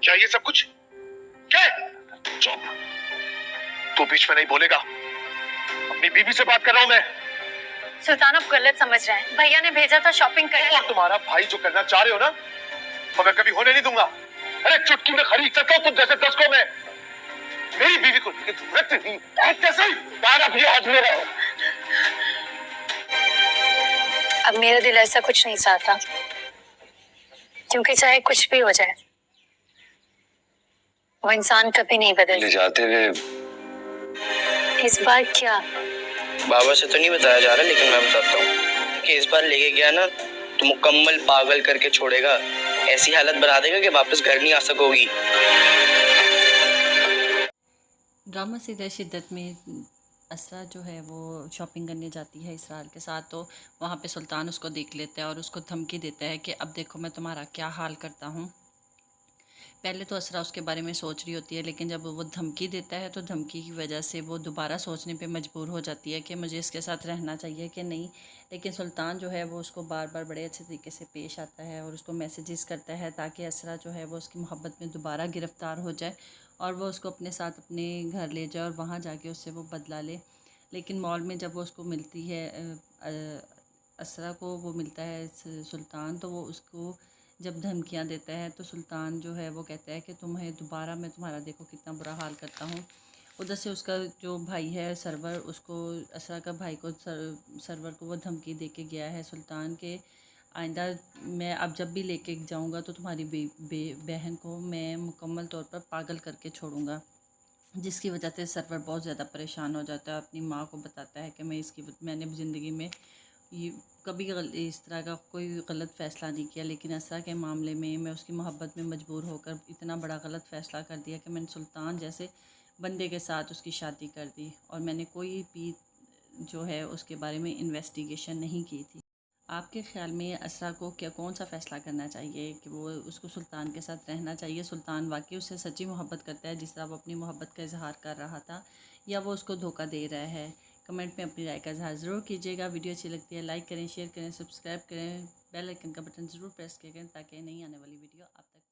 क्या ये सब कुछ? क्या है? चुप, तू बीच में नहीं बोलेगा। अपनी बीवी से बात कर रहा हूं मैं। सुल्तान आप गलत समझ रहे हैं। भैया ने भेजा था शॉपिंग करने। और तुम्हारा भाई जो करना चाह रहे हो ना, तो मैं कभी होने नहीं दूंगा। अरे चुटकी में खरीद सकता हूं तुम जैसे 10 को मैं। मेरी बीवी को कैसे हाथ में रहो। अब मेरा दिल ऐसा कुछ नहीं चाहता, क्योंकि चाहे कुछ भी हो जाए वो इंसान कभी नहीं बदल जाते हुए। इस बार क्या? बाबा से तो नहीं बताया जा रहा, लेकिन मैं बताता हूँ कि इस बार लेके गया ना तो मुकम्मल पागल करके छोड़ेगा। ऐसी हालत बना देगा कि वापस घर नहीं आ सकोगी। ड्रामा सीधा शिद्दत में असरा जो है वो शॉपिंग करने जाती है इसरार के साथ, तो वहाँ पे सुल्तान उसको देख लेता है और उसको धमकी देता है कि अब देखो मैं तुम्हारा क्या हाल करता हूँ। पहले तो असरा उसके बारे में सोच रही होती है, लेकिन जब वो धमकी देता है तो धमकी की वजह से वो दोबारा सोचने पे मजबूर हो जाती है कि मुझे इसके साथ रहना चाहिए कि नहीं। लेकिन सुल्तान जो है वो उसको बार बार बड़े अच्छे तरीके से पेश आता है और उसको मैसेजेस करता है ताकि असरा जो है वो उसकी मोहब्बत में दोबारा गिरफ़्तार हो जाए और वो उसको अपने साथ अपने घर ले जाए और वहाँ जाके उससे वो बदला ले। लेकिन मॉल में जब वो उसको मिलती है, असरा को वो मिलता है सुल्तान, तो वो उसको जब धमकियाँ देता है तो सुल्तान जो है वो कहता है कि तुम्हें दोबारा मैं तुम्हारा देखो कितना बुरा हाल करता हूँ। उधर से उसका जो भाई है सरवर, उसको असरा का भाई को सरवर को वो धमकी दे के गया है सुल्तान के आइंदा मैं अब जब भी लेके जाऊँगा तो तुम्हारी बहन को मैं मुकम्मल तौर पर पागल करके छोड़ूंगा। जिसकी वजह से सरवर बहुत ज़्यादा परेशान हो जाता है। अपनी माँ को बताता है कि मैंने ज़िंदगी में ये कभी इस तरह का कोई गलत फ़ैसला नहीं किया, लेकिन असरा के मामले में मैं उसकी मोहब्बत में मजबूर होकर इतना बड़ा गलत फ़ैसला कर दिया कि मैंने सुल्तान जैसे बंदे के साथ उसकी शादी कर दी और मैंने कोई भी जो है उसके बारे में इन्वेस्टिगेशन नहीं की थी। आपके ख़्याल में असरा को क्या कौन सा फ़ैसला करना चाहिए कि वो उसको सुल्तान के साथ रहना चाहिए, सुल्तान वाकई उससे सच्ची मोहब्बत करता है जिस तरह वो अपनी मोहब्बत का इजहार कर रहा था, या वो उसको धोखा दे रहा है? कमेंट में अपनी राय का इजहार ज़रूर कीजिएगा। वीडियो अच्छी लगती है लाइक करें, शेयर करें, सब्सक्राइब करें, बेल आइकन का बटन ज़रूर प्रेस करें ताकि नई आने वाली वीडियो आप तक